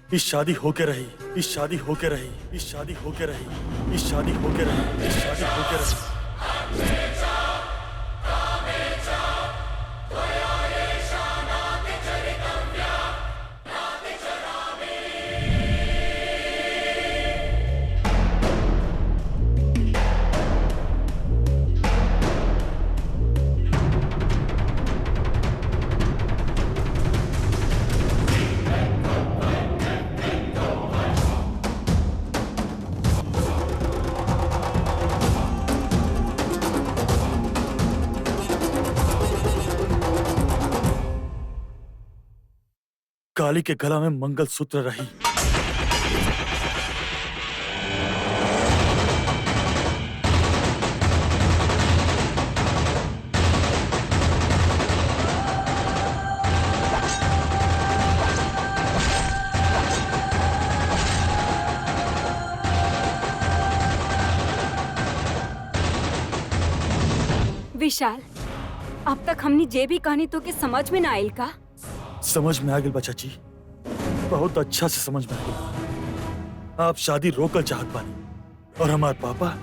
इस शादी होके रही, इस शादी होके रही, इस शादी होके रही, इस शादी होके रही, इस शादी होके रही। काली के गला में मंगलसूत्र रही। विशाल, अब तक हमने जे भी कहानी तो के समझ में ना आयल का? समझ में आ गई बच्चा जी, बहुत अच्छा से समझ में आ गई। आप शादी रोकल चाहत बानी और हमार पापा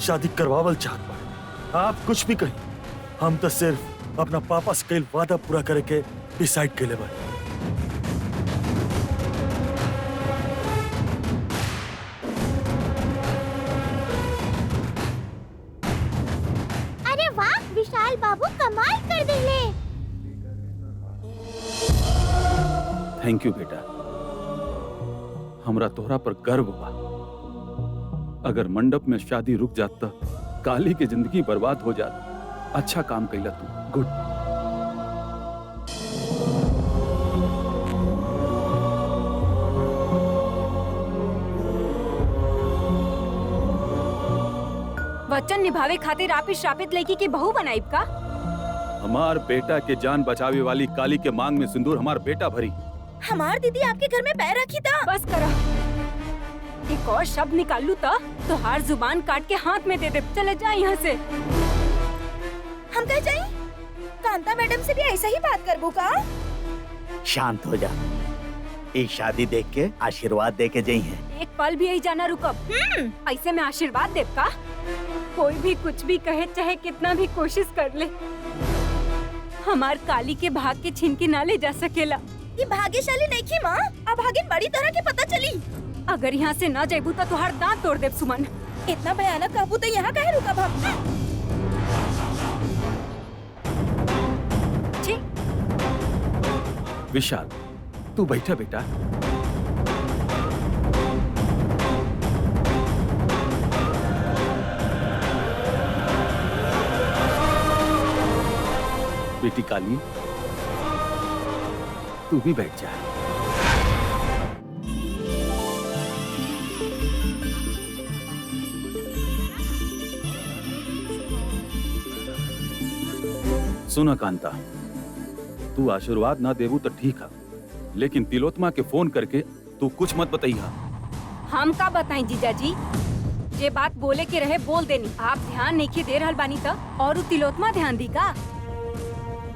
शादी करवावल चाहत बानी। आप कुछ भी कहीं, हम तो सिर्फ अपना पापा से कईल वादा पूरा करे के डिसाइड के ले बानी। अरे वाह विशाल बाबू, कमाल कर दिले। थैंक यू बेटा, हमरा तोहरा पर गर्व बा। अगर मंडप में शादी रुक जात त काली की जिंदगी बर्बाद हो जात। अच्छा काम कैला तू, गुड। वचन निभावे खातिर आप ही श्रापित लड़की की बहू बनाइब का? हमार बेटा के जान बचावे वाली काली के मांग में सिंदूर हमार बेटा भरी। हमार दीदी आपके घर में पैर रखी था। बस करो, एक और शब्द निकाल लू तो हार जुबान काट के हाथ में दे दे। चले जा यहाँ से। हम कह जाए कांता मैडम से भी ऐसा ही बात करबू का? शांत हो जा, एक शादी देख के आशीर्वाद दे के जाई है। एक पल भी यही जाना रुकब। ऐसे में आशीर्वाद दे का? कोई भी कुछ भी कहे, चाहे कितना भी कोशिश कर ले, हमार काली के भाग के छीन के ना ले जा सकेला। ये भाग्यशाली नहीं की माँ, अब भाग्य बड़ी तरह के पता चली। अगर यहाँ से न जाबू तो तुहार दांत तोड़ देब सुमन। इतना भयानक कहबू तो यहाँ कहे रुकब हम? छी, विशाल, तू बैठा बेटा। बेटी काली, तू भी बैठ जा। सुना कांता, तू आशीर्वाद ना देबू तो ठीक है, लेकिन तिलोत्मा के फोन करके तू कुछ मत बताइहा। हम का बताएं जीजा जी? जे बात बोले के रहे बोल देनी। आप ध्यान नहीं के दे रहल बानी त और उ तिलोत्मा ध्यान दी का?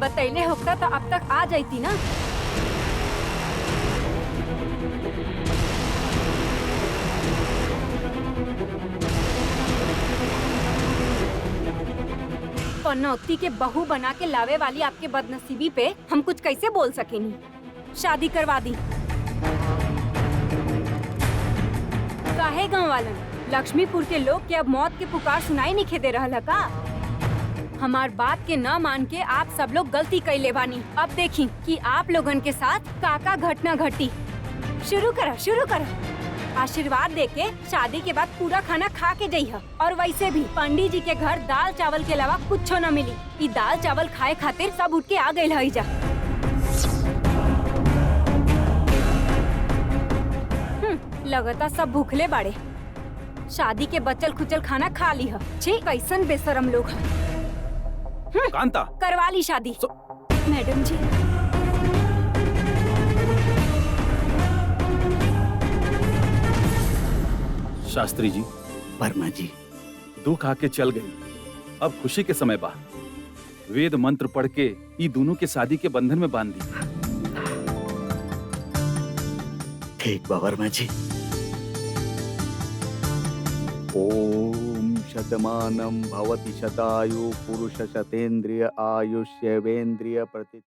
बतैले होता तो अब तक आ जाती ना। पनौती के बहू बना के लावे वाली आपके बदनसीबी पे हम कुछ कैसे बोल सकेनी? शादी करवा दी। काहे गाँव वालन, लक्ष्मीपुर के लोग के अब मौत के पुकार सुनाई नहीं खे दे रहल का? हमार बात के न मान के आप सब लोग गलती कैले बानी। अब देखी कि आप लोगन के साथ काका घटना घटी। शुरू करा। आशीर्वाद देके शादी के बाद पूरा खाना खा के जइहा। और वैसे भी पंडित जी के घर दाल चावल के अलावा कुछ न मिली। ई दाल चावल खाए खातिर सब उठ के आ गए है जा। लगता सब भूखले बाड़े। शादी के बचल खुचल खाना खा ली है। छी, कैसन बेशरम लोग है। कांता, करवा ली शादी। मैडम जी, शास्त्री जी, वर्मा जी, दुख आके चल गई, अब खुशी के समय बा। वेद मंत्र पढ़ के ई दोनों के शादी के बंधन में बांध दी। ठीक बा वर्मा जी। ओम शतमानं भवति शतायु पुरुष शतेन्द्रिय आयुष्यवेन्द्रिय प्रति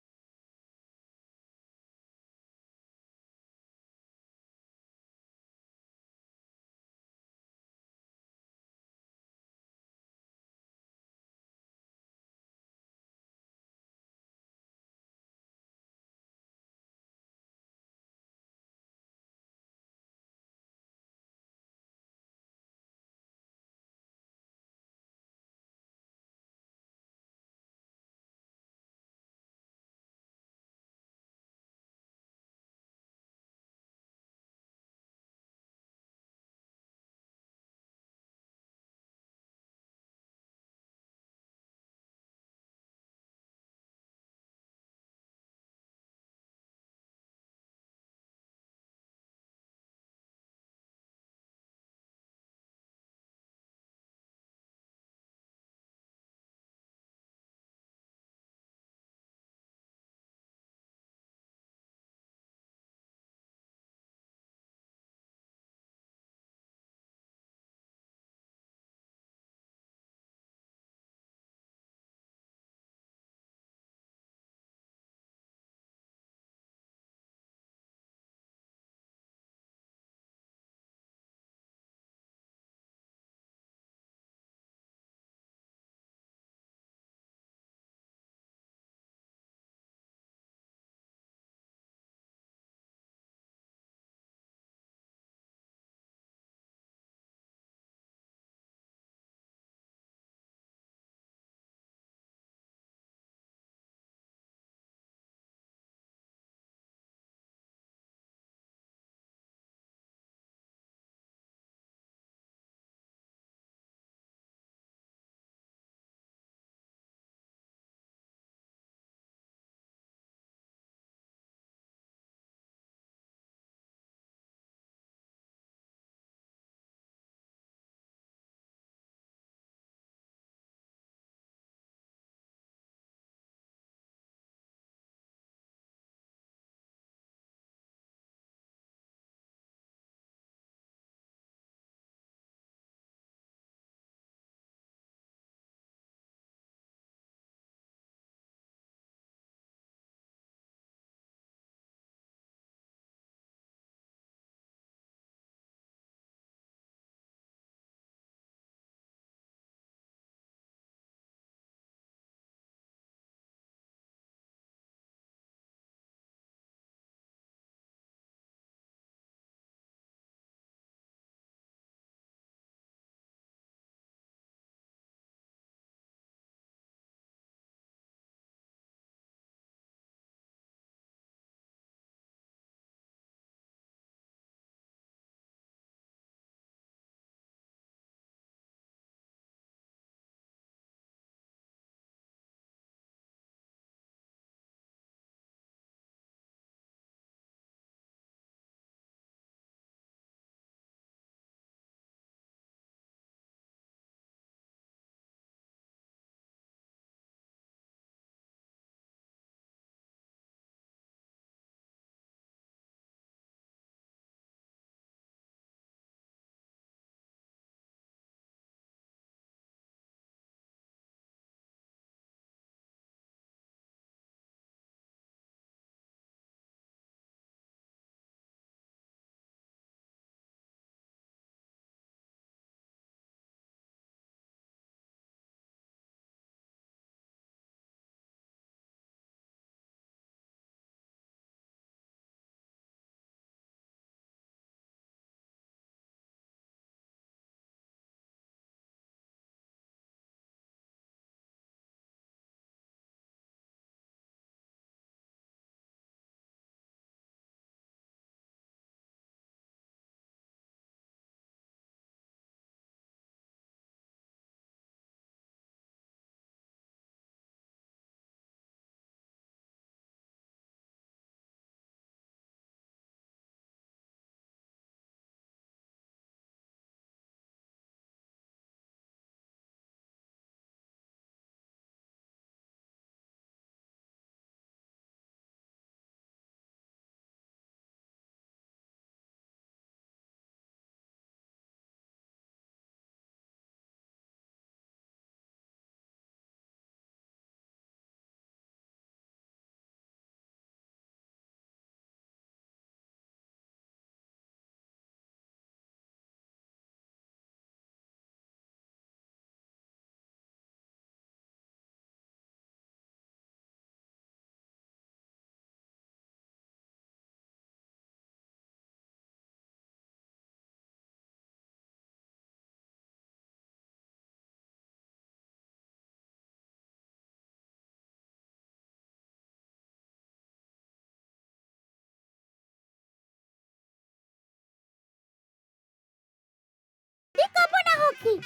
होगी।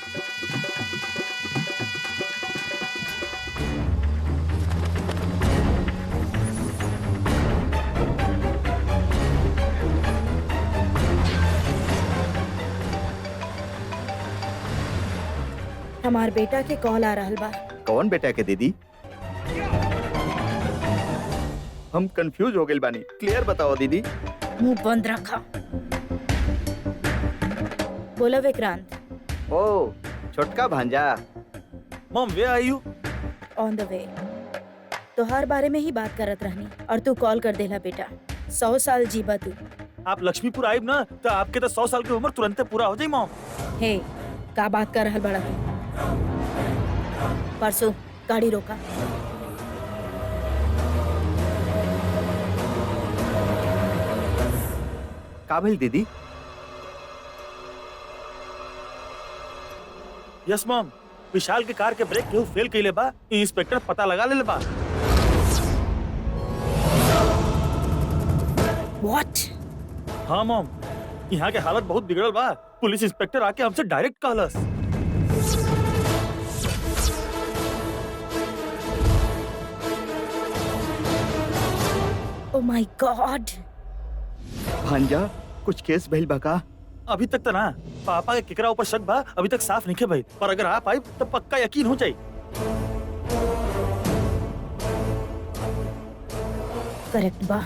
हमार बेटा के कॉल आ रहल बा। कौन बेटा के दीदी? हम कंफ्यूज हो गए बानी, क्लियर बताओ दीदी। मुंह बंद रखा। बोलो विक्रांत। ओ छोटका भांजा। Mom where are you? On the way. तोहार बारे में ही बात करत रहनी और तू कॉल कर देला बेटा। 100 साल जीबा तू। आप लक्ष्मीपुर आइब ना तो आपके तो 100 साल की उम्र तुरंते पूरा हो जाई मॉम। हे का बात कर रहल बड़ा तू? परसों गाड़ी रोका। का भइल दीदी? यस मॉम, विशाल के कार के ब्रेक केहू फेल कइले बा। इंस्पेक्टर पता लगा लेले बा। व्हाट? हाँ मॉम, यहाँ के हालत बहुत बिगड़ल बा। पुलिस इंस्पेक्टर आके हमसे डायरेक्ट कहलस। Oh my God. भांजा कुछ केस भइल बा का? अभी तक तो ना पापा के केकरा ऊपर शक बा अभी तक साफ नहीं भाई, पर अगर आप आए तो पक्का यकीन हो जाए। करेक्ट बा।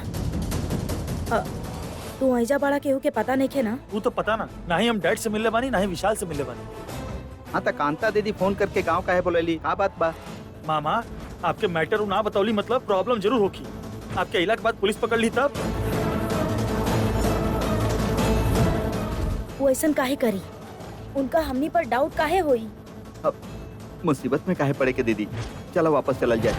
तू ऐजा बड़ा केहू के पता नहीं खे ना? वो तो पता ना ही हम डैड से मिलने बानी, ना ही विशाल से मिलने बानी। हाँ तो कांता दीदी फोन करके गांव काहे बोलेली? का बात बा? मामा आपके मैटर ना बतौली मतलब प्रॉब्लम जरूर होगी। आपके इला के बाद पुलिस पकड़ ली तब। वो ऐसन काहे करी? उनका हमनी पर डाउट काहे होई? अब मुसीबत में काहे पड़े के दीदी? चलो वापस चलल जाए।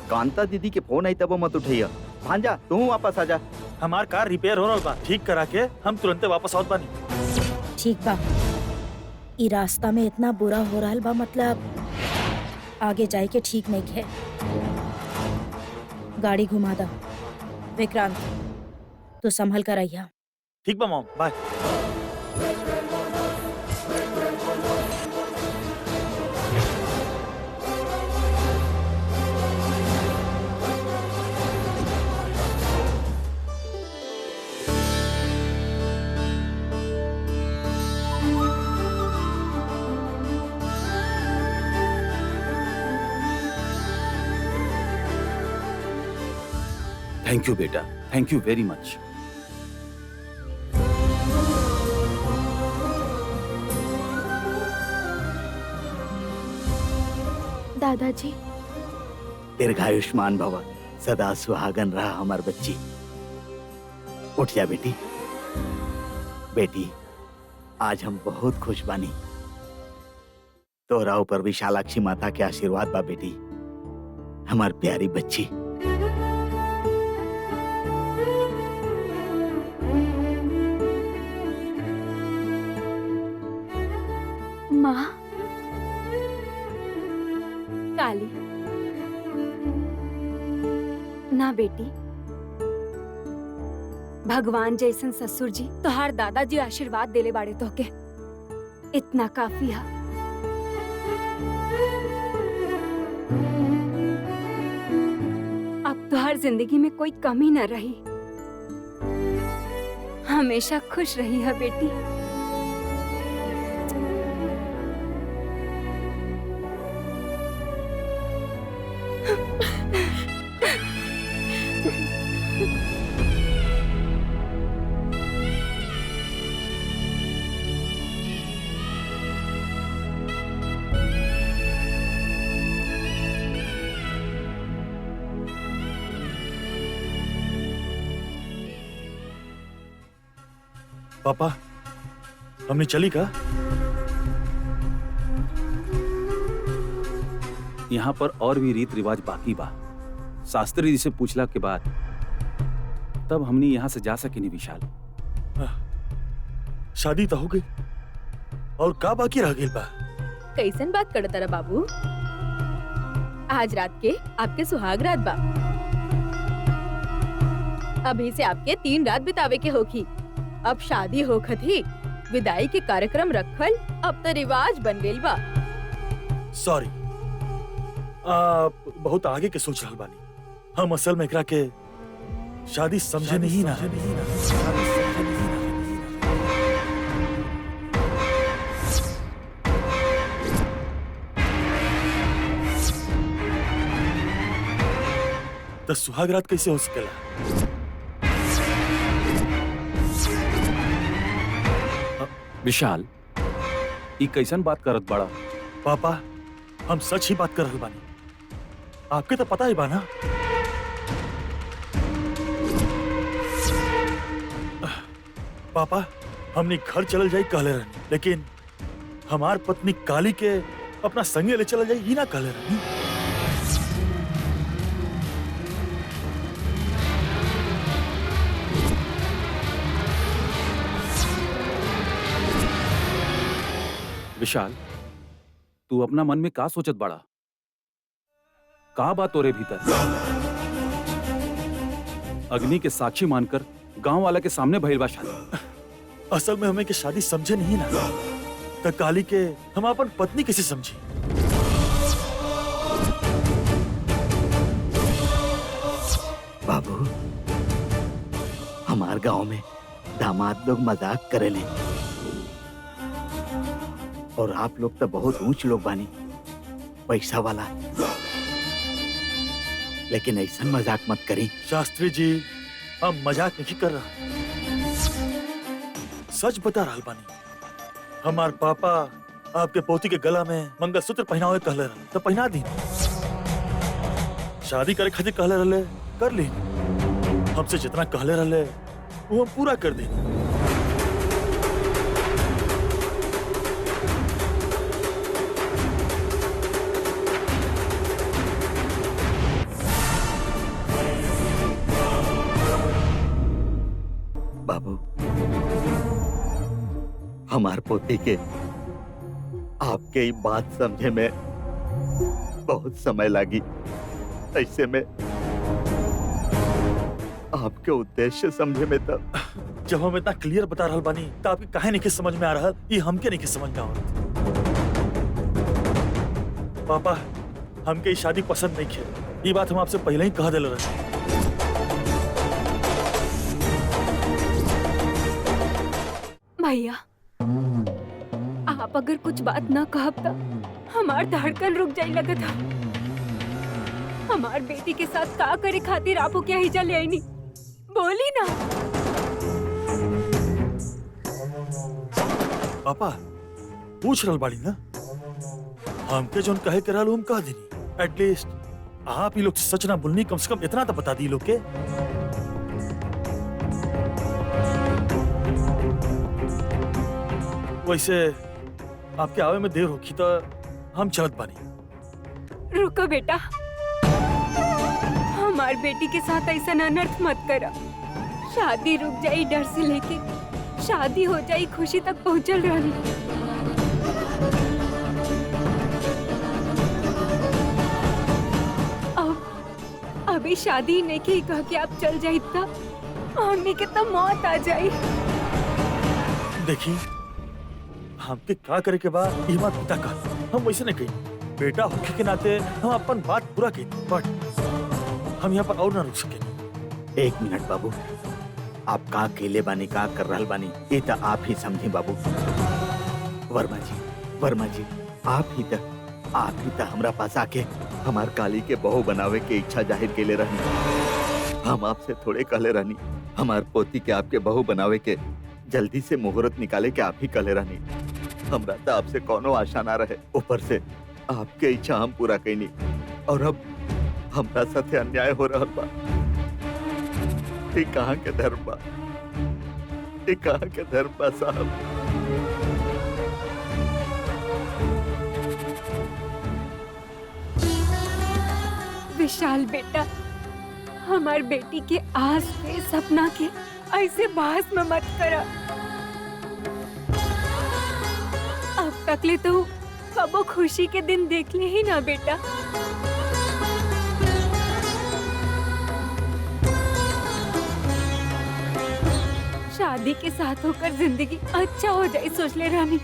कांता दीदी के फोन आई तब मत उठैया। भांजा तू वापस आजा। हमार कार रिपेयर हो रहा बा, ठीक करा के हम तुरंत वापस आउट बानी। ठीक बा। ई रास्ता में इतना बुरा हो रहा बा मतलब आगे जाए के ठीक नहीं है। गाड़ी घुमा दा। विक्रांत तू संभल कर आइया। ठीक बा मॉम, बाय। थैंक यू बेटा, थैंक यू वेरी मच। दादाजी दीर्घायुष्मान भव, सदा सुहागन रहा हमार बच्ची। उठ जा बेटी। बेटी आज हम बहुत खुश बानी। तोरा ऊपर विशालाक्षी माता के आशीर्वाद बा बेटी, हमार प्यारी बच्ची। माँ काली ना बेटी, भगवान जैसन ससुर जी तोहार दादाजी आशीर्वाद देले बाड़े तोहके, इतना काफी है। अब तोहार जिंदगी में कोई कमी न रही, हमेशा खुश रही है बेटी। पापा हमने चली का? यहाँ पर और भी रीत रिवाज बाकी बा। शास्त्री जी से पूछला के बाद तब हमनी यहाँ से जा सके नहीं विशाल। शादी तो हो गई और का बाकी रह गई बा? कैसन बात करता रहा बाबू? आज रात के आपके सुहाग रात बा। अभी से आपके 3 रात बितावे के होगी अब शादी होखत ही विदाई के कार्यक्रम रखल अब तो रिवाज बन गइल बा। सॉरी, बहुत आगे के सोच रहल बानी। हम असल में एकरा के शादी समझे नहीं ना। तो सुहागरात कैसे हो सकेला? विशाल, ई कैसन बात करत बड़ा? पापा, हम सच ही बात कर रहल बानी। आपके तो पता ही बा ना। पापा, हमने घर चल जाई कहले रहनी, लेकिन हमार पत्नी काली के अपना संगे ले चल जाई ही ना कहले रहनी। विशाल, तू अपना मन में का सोचत बड़ा? का बात तोरे भीतर? अग्नि के साक्षी मानकर गांव वाला के सामने भइल बा शादी। असल में हमें के शादी समझे नहीं ना, तो काली के हम अपन पत्नी कैसे समझी? बाबू, हमार गांव में दामाद लोग मजाक करेले और आप लोग तो बहुत ऊंच लोग बानी, पैसा वाला, लेकिन ऐसा मजाक मत करी। शास्त्री जी, हम मजाक नहीं कर रहा, सच बता रहा बानी। हमार पापा आपके पोती के गला में मंगलसूत्र पहनावे कहले रहले, तो पहना दी। शादी करे खातिर कहले रहले, कर ली। हमसे जितना कहले रहले वो हम पूरा कर दी। बाबू, हमार पोती के आपके ये बात समझे में बहुत समय लगी। ऐसे में आपके उद्देश्य समझे में तो जब हम इतना क्लियर बता रहल बानी, तो आपके काहे नहीं समझ में आ रहा, ये हमके नहीं समझ में आवत। पापा, हमके ये शादी पसंद नहीं है, ये बात हम आपसे पहले ही कह दिल रहे। भैया, आप अगर कुछ बात ना कहब तो हमार धड़कन रुक जाई लगत था। हमार बेटी के साथ का करे खातिर आपो क्या ही चले आई नहीं, बोली ना। पापा, पूछ रहल बाड़ी ना, हमके जोन कहे के रहल हम कह देनी। एटलीस्ट आप ही लोग सच ना बोलनी, कम से कम इतना तो बता दी लोग के। वैसे आपके आवे में देर होगी तो हम चलत बानी। रुको बेटा, हमार बेटी के साथ ऐसा अनर्थ मत करा। शादी रुक जाई डर से लेके शादी हो जाई खुशी तक पहुंचल रही। अब अभी शादी नहीं की कह के आप चल जाई तो मम्मी के तो मौत आ जाई। देखिए, हमके क्या करे के बाद ये बात पिता का हम वैसे नहीं कही। बेटा होके के नाते हम अपन बात पूरा की, बट हम यहाँ पर और ना रुक सके। एक मिनट बाबू, आप का अकेले बानी, का कर रहल बानी, ये तो आप ही समझे बाबू। वर्मा जी, आप ही तो हमरा पास आके हमार काली के बहू बनावे के इच्छा जाहिर के ले रहनी। हम आपसे थोड़े कहले रहनी, हमार पोती के आपके बहू बनावे के जल्दी से मुहूर्त निकाले के आप ही कहले रहनी। हमरा तो आपसे कोनो आशा ना रहे, ऊपर से आपके इच्छा हम पूरा कैनी, और अब हमरा साथे अन्याय हो रहल बा। ये कहाँ के धर्म बा, ये कहाँ के धर्म बा साहब। विशाल बेटा, हमार बेटी के आस के सपना के ऐसे बहस में मत करा। अब तक ले तो कबो खुशी के दिन देख ले ही ना बेटा। शादी शादी के साथ होकर जिंदगी अच्छा हो जाए सोचले रहनी।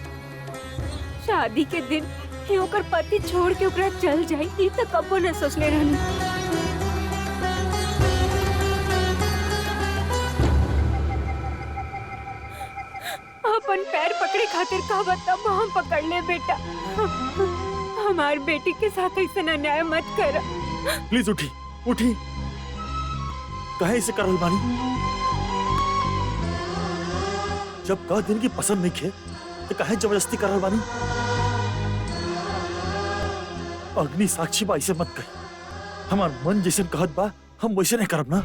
शादी के दिन ही ओकर पति छोड़ के ओकरा चल जाए ये तो कबो न सोचले रहनी। अपन पैर पकड़े खातिर का बताब हम पकड़ ले बेटा। हमार बेटी के साथ ऐसा अन्याय मत कर। प्लीज उठी उठी, काहे इसे करल बानी? जब कह दिन की पसंद नहीं खे तो काहे जबरदस्ती करल बानी? अग्नि साक्षी बा, इसे मत कही। हमार मन जैसे कहत बा हम वैसे नहीं करब ना।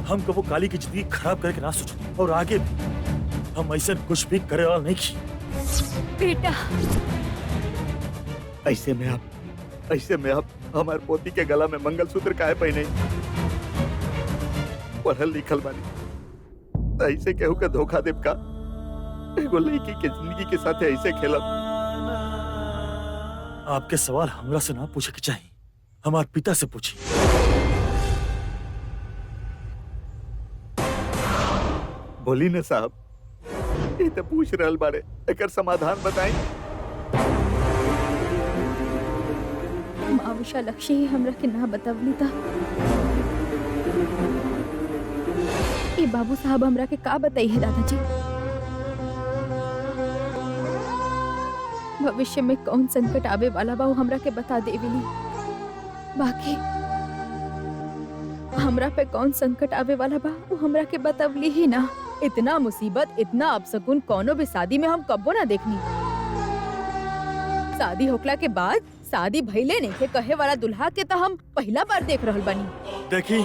हम कबो काली की जिंदगी खराब करके ना सोचो और आगे भी हम ऐसे कुछ भी करे वाला नहीं की। बेटा ऐसे में आप हमारे पोती के गला में मंगलसूत्र काहे पहने? पढ़ल लिखल बानी तो ऐसे केहू के धोखा देब का? एगो लड़की के जिंदगी के साथ ऐसे खेलब? आपके सवाल हमरा से ना पूछे के चाहिए, हमारे पिता से पूछी। बोली न साहब, ये तो पूछ रहल बारे, एकर समाधान बताई। माँ विशालक्षी ही हमरा के ना बतावली था। ये बाबू साहब हमरा के का बताई है दादाजी? भविष्य में कौन संकट आवे वाला बा वो हमरा के बता देवेली। बाकी हमरा पे कौन संकट आवे वाला बा वो हमरा के बतावली ही ना। इतना मुसीबत, इतना अपशकुन कोनो भी शादी में हम कब्बो ना देखनी। शादी होखला के बाद शादी भइले नहीं के कहे वाला दुल्हा के तो हम पहला बार देख रहल बानी। देखी,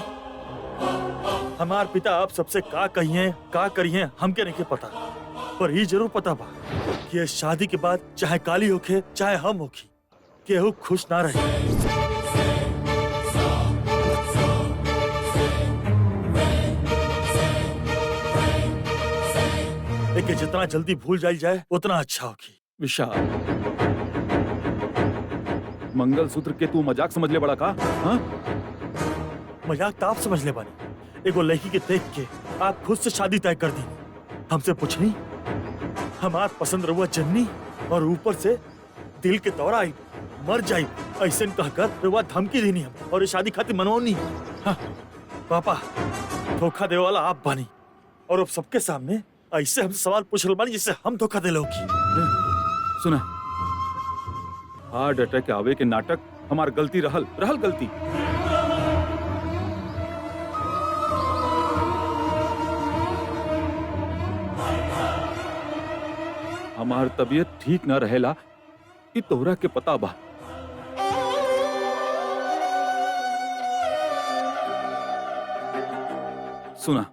हमार पिता आप सबसे का कहिए का करिए हमके नहीं के पता, पर ये जरूर पता बा कि ये शादी के बाद चाहे काली होखे चाहे हम होखी, केहू खुश ना रहे। लेकिन जितना जल्दी भूल जाई जाए उतना अच्छा होगी। विशाल, मंगलसूत्र के तू मजाक समझ ले बड़ा का? हाँ? मजाक तो आप समझ ले बानी। एगो लड़की के देख के आप खुद से शादी तय कर दी, हमसे पूछनी, हमार पसंद रहुआ जन्नी और ऊपर से दिल के दौरा आई, मर जाई ऐसे कहकर रहुआ धमकी देनी हम और ये शादी खातिर मनवानी। हाँ, पापा धोखा देने वाला आप बानी और अब सबके सामने ऐसे हमसे सवाल पूछ रहे बानी जिससे हम धोखा दे लोगी। सुना, हार्ट अटैक आवे के नाटक हमार गलती रहल गलती। हमार तबीयत ठीक ना रहेला कि तोहरा के पता बा। सुना,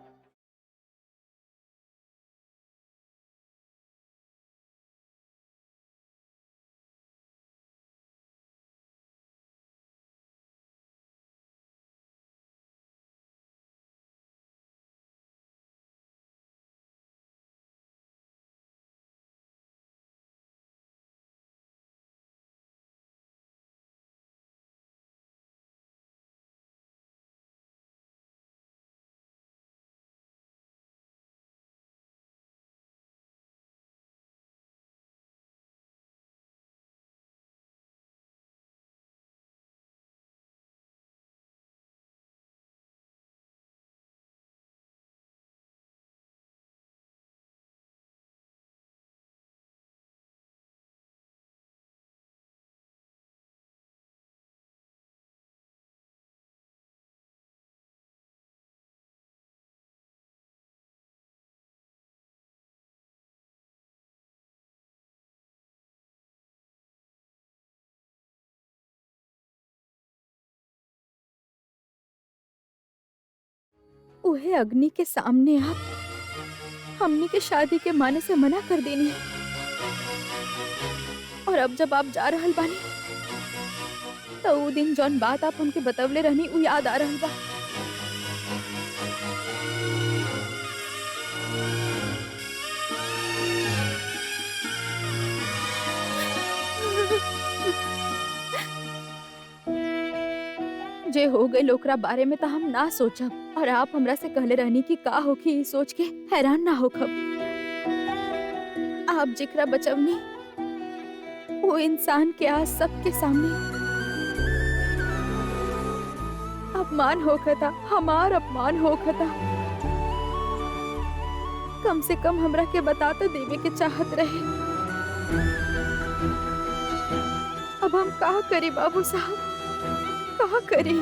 उहे अग्नि के सामने आप हमनी के शादी के माने से मना कर देनी, और अब जब आप जा रहल बानी तो वो दिन जौन बात आप हमके बतवले रहनी वो याद आ रहल बा। जे हो गए ओकरा बारे में तो हम ना सोचब और आप हमरा से कहले रहनी कि का होखी ई सोच के हैरान ना होखब। आप जिकरा बचवनी वो इंसान के आज सबके सामने अपमान होखता, हमार अपमान होखता। कम से कम हमरा के बता तो देवे के चाहत रहे। अब हम का करी बाबू साहब, का करी?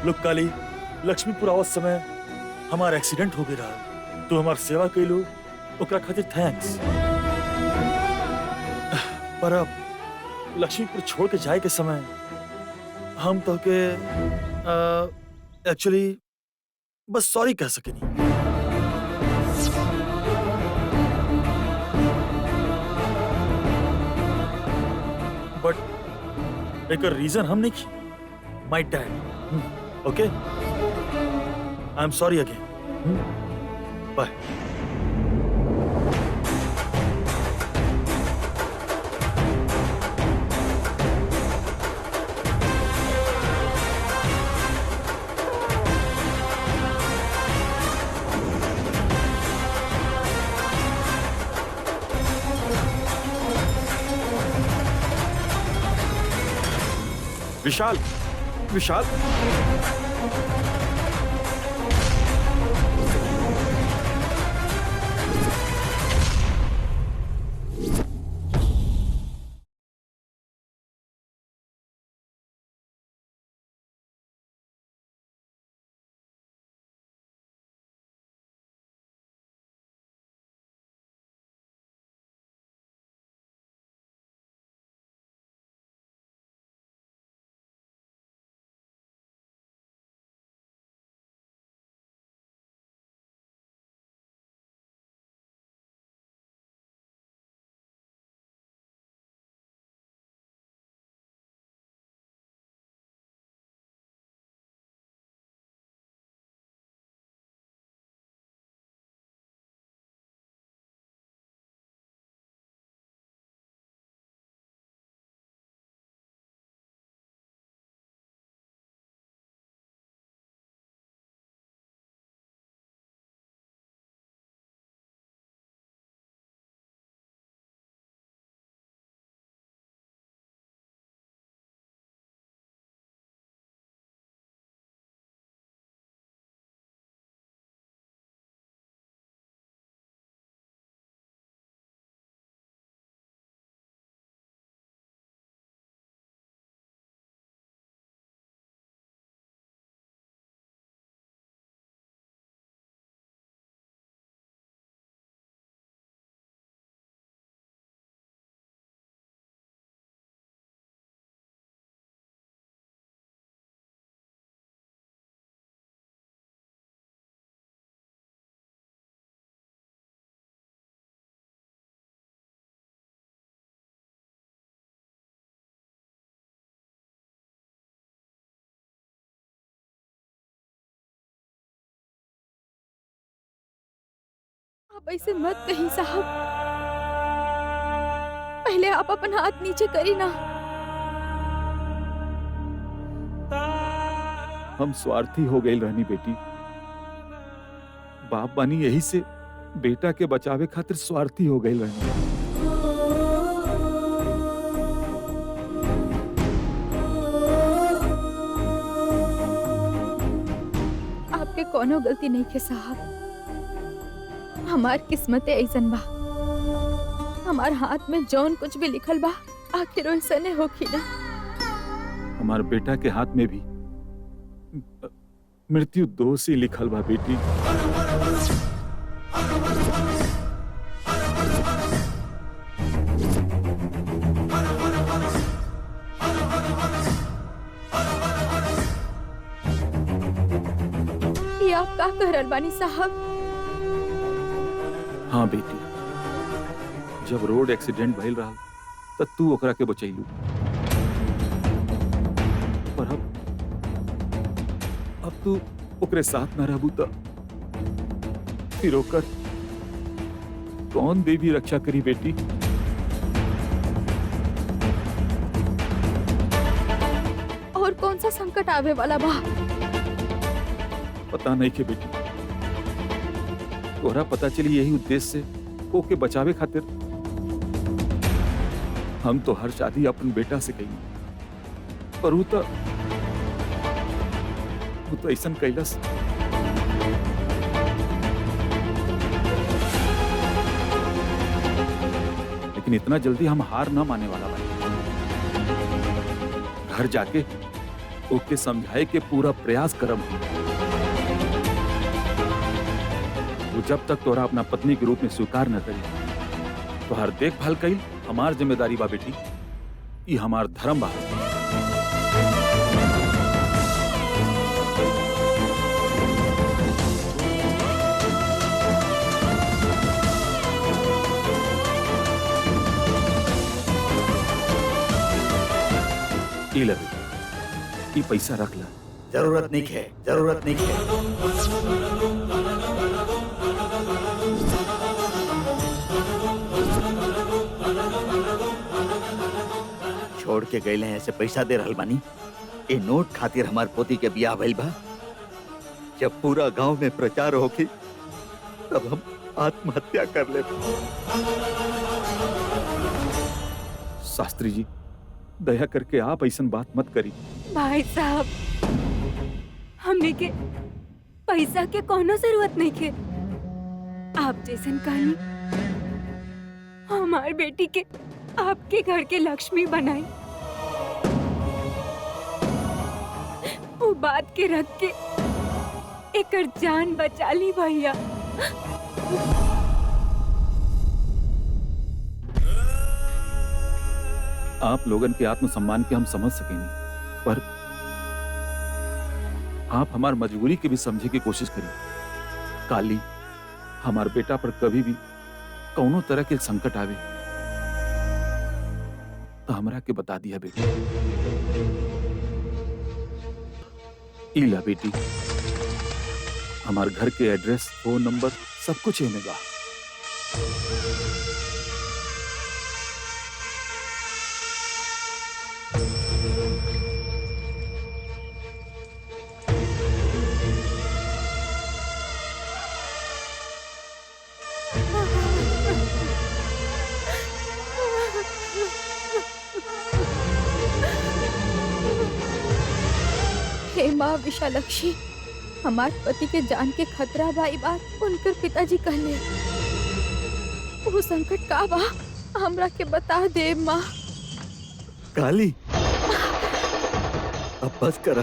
लोग काली लक्ष्मीपुर आवत समय हमार एक्सीडेंट हो गई रहा। तू हमार सेवा कैलू, ओकरा खातिर थैंक्स। पर अब लक्ष्मीपुर छोड़ के जाए के समय हम तो के एक्चुअली बस सॉरी कह सकेनी। बट एक रीजन हम नहीं की। My dad. Okay, I am sorry again. Bye. Vishal, Vishal, आप ऐसे मत कहीं साहब। पहले आप अपन हाथ नीचे करी ना। हम स्वार्थी हो गए रहनी बेटी। बाप बानी यही से बेटा के बचावे खातिर स्वार्थी हो गए रहनी। आपके कोनो गलती नहीं के साहब। हमार किस्मत ऐसन बा, हमार हाथ में जौन कुछ भी लिखल बा आखिर वैसने होखी ना। हमारे बेटा के हाथ में भी मृत्यु दोष ही लिखल बा बेटी। ये आप का कह रहल बानी साहब? हाँ बेटी, जब रोड एक्सीडेंट भइल रहा तब तू ओकरा के बचैलू, पर अब तू ओकरे साथ न रहबू फिर होकर कौन देवी रक्षा करी बेटी? और कौन सा संकट आवे वाला बा? पता नहीं के बेटी, तोहरा पता चली यही उद्देश्य से ओके बचावे खातिर हम तो हर शादी अपन बेटा से कही, पर वो तो ऐसा कैलस। लेकिन इतना जल्दी हम हार ना माने वाला भाई। घर जाके ओके समझाए के पूरा प्रयास करब। वो जब तक तोरा अपना पत्नी के रूप में स्वीकार न करी, तो हर देखभाल कईल हमार जिम्मेदारी बा बेटी, ये हमार धर्म बा। ये ले बेटी, ये पैसा रख ला। जरूरत नहीं है, जरूरत नहीं है। छोड़ के गए ऐसे पैसा दे रहल बानी। ए नोट खातिर हमार पोती के बियाह भइल बा। जब पूरा गांव में प्रचार होगी तब हम आत्महत्या कर ले। शास्त्री जी, दया करके आप ऐसा बात मत करी। भाई साहब, हमने के पैसा के कोनो जरूरत नहीं के। आप जैसन कहानी हमार बेटी के आपके घर के लक्ष्मी बनाई, वो बात के रख के एकर जान बचा ली भैया। आप लोगन के आत्मसम्मान के हम समझ सकेंगे, पर आप हमार मजबूरी के भी समझे की कोशिश करिए। काली हमार बेटा पर कभी भी कौनो तरह के संकट आवे तो हमरा के बता दिया बेटी। इला बेटी, हमार घर के एड्रेस, फोन नंबर सब कुछ एमे बा। हे माँ विशालक्षी, हमार पति के जान के खतरा बा। ई बात उनकर पिताजी कहले। वो संकट का बा हमरा के बता दे माँ। काली, अब बस कर।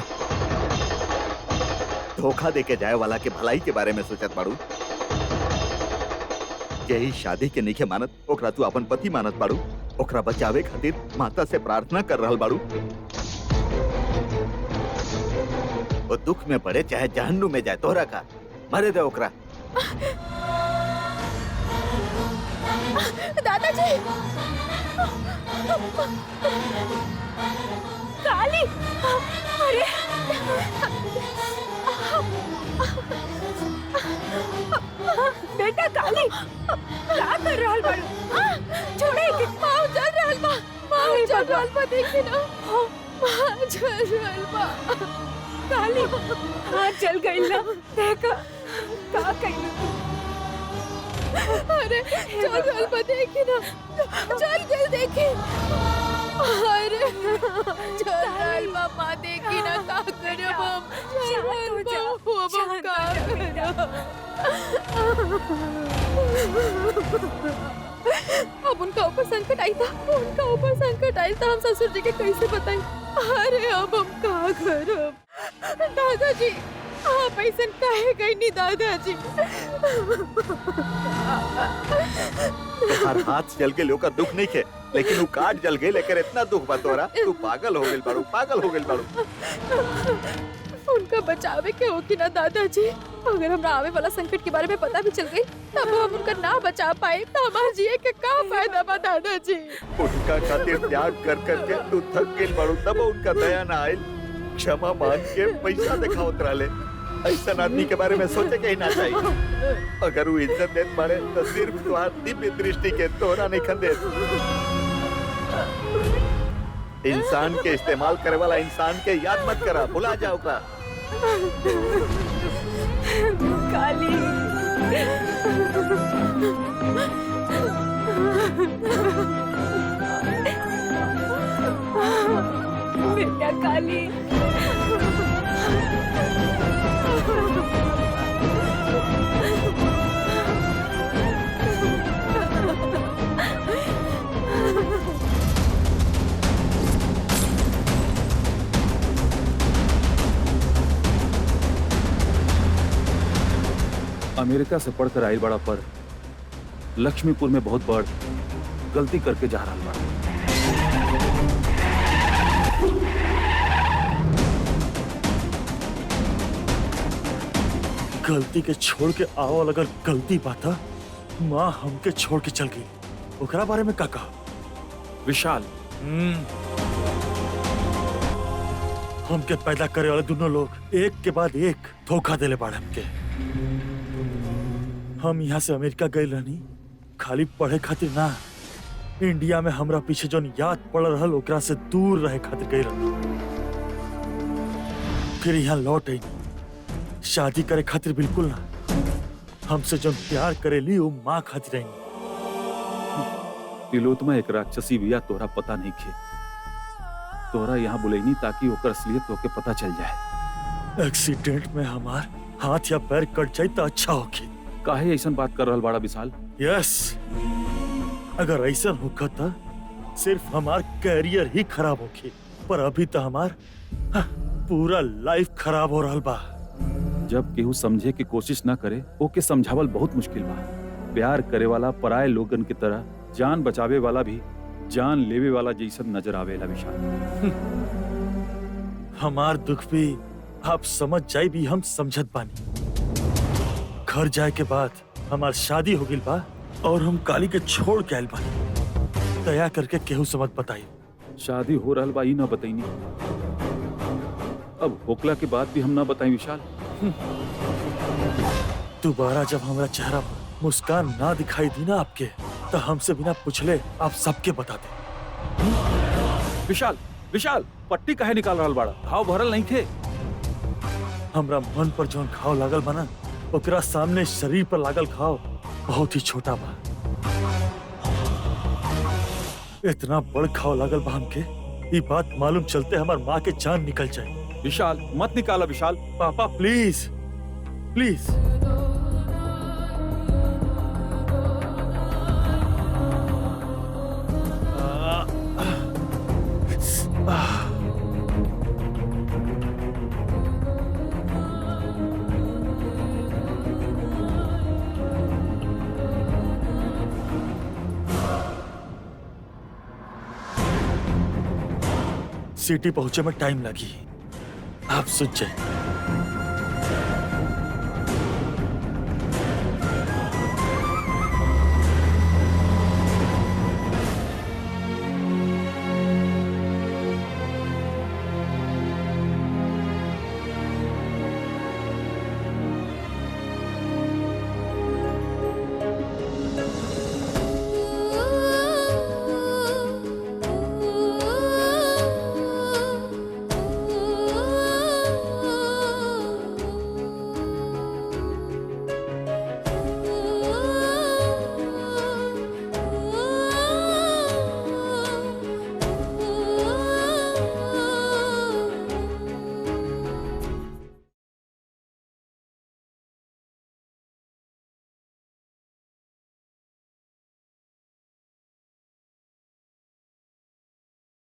धोखा देके जाए वाला के भलाई के बारे में सोचत बाड़ू। यही शादी के नहीं मानत, ओकरा तू अपन पति मानत बाड़ू। ओकरा बचावे खातिर माता से प्रार्थना कर रहल बाड़ू। वो दुख में पड़े चाहे जहन्नुम में जाए, तोहरा का मरे दे ओकरा। दादाजी, काली, अरे बेटा काली, क्या कर रहल बाड़ू? छोड़े के माँ चल रहल बा। माँ चल रहल बा, देखी ना। माँ चल रहल बा। काली, हाँ चल गई ना। देखा का कही। अरे चल रहल बा, देखी ना। चल गई, देखी। अरे चल रहल बा, माँ देखी ना। का करब हम? चल रहल बा, अब हम का करब? अब उनका ऊपर संकट आई था। उनका ऊपर संकट आई था, हम ससुर जी के कैसे बताई? अरे अब हम का करब? दादाजी, आप ऐसा काहे गई नहीं दादाजी? हर हाथ जल के लोग दुख नहीं खे, लेकिन वो काट जल गए। लेकर इतना दुख बा तोरा, तू पागल हो गइल बाड़ू, पागल हो गइल बाड़ू। उनका बचावे के होगी ना दादाजी। अगर हमरा आवे वाला संकट के बारे में पता भी चल गई, तब हम उनका ना बचा पाए तो हमारे जिए के का फायदा बा दादाजी? उनका खातिर त्याग कर करके तू थक गइल बाड़ू, तब उनका दया ना आइल। क्षमा मांग के पैसा दिखावत रहले, ऐसा आदमी के बारे में सोचे के ही ना चाहिए। अगर वो इज्जत देत पड़े तो सिर्फ तुम्हार दिव्य दृष्टि के तोरा नहीं खंदे। इंसान के इस्तेमाल करे वाला इंसान के याद मत करा, भुला जाओ का। काली बेटा काली अमेरिका से पढ़कर आइल बड़ा पर लक्ष्मीपुर में बहुत बड़ गलती करके जा रहा बड़ा। गलती के छोड़ के आवल अगर गलती पाता माँ हमके छोड़ के चल गई, ओकरा बारे में का कहा? विशाल, हमके पैदा करे वाले दोनों लोग एक के बाद एक धोखा देले बाड़े हमके। हम यहाँ से अमेरिका गए रहनी खाली पढ़े खातिर ना, इंडिया में हमरा पीछे जोन याद पड़ रहल ओकरा से दूर रहे खातिर गए रहनी। फिर यहाँ लौट आई, शादी करे खातिर बिल्कुल ना, हमसे जोन प्यार करेली वो माँ खातिर आई। तिलोत्मा एक राक्षसी बिया, तोरा पता नहीं खे। तोरा यहाँ बुलैनी ताकि ओकर असलियत तोके पता चल जाए। एक्सीडेंट में हमार हाथ या पैर कट जाए तो अच्छा होगी। काहे ऐसन बात कर रहल बाड़ा विशाल? यस, अगर ऐसा होगा तो सिर्फ हमार कैरियर ही खराब होगी, पर अभी तो हमार पूरा लाइफ खराब हो रहा बा। जब केहू समझे की कोशिश ना करे, ओके समझावल बहुत मुश्किल बा। प्यार करे वाला पराये लोगन की तरह जान बचावे वाला भी जान लेवे वाला जैसन नजर आवेला विशाल। हमार दुख भी आप समझ जाए भी हम समझत बानी। घर जाए के बाद हमार शादी हो गई बा और हम काली के छोड़ के आयल बानी। दया करके केहू से मत बताई। शादी हो रहल बा ई ना बताईनी, अब होकला के बाद भी हम ना बताई विशाल। दोबारा जब हमारा चेहरा पर मुस्कान ना दिखाई दी ना आपके, तो हमसे बिना पूछले आप सबके बता दे। विशाल, विशाल, पट्टी काहे निकाल रहल बाड़ा? घाव भरल नहीं थे। हमरा मन पर जोन घाव लागल बना, ओकरा सामने शरीर पर लागल घाव बहुत ही छोटा बा। इतना बड़ घाव लागल बा हमके, ये बात मालूम चलते हमार माँ के जान निकल जाए। विशाल, मत निकाला विशाल। पापा प्लीज प्लीज। सिटी पहुंचे में टाइम लगी, आप सोच जाए।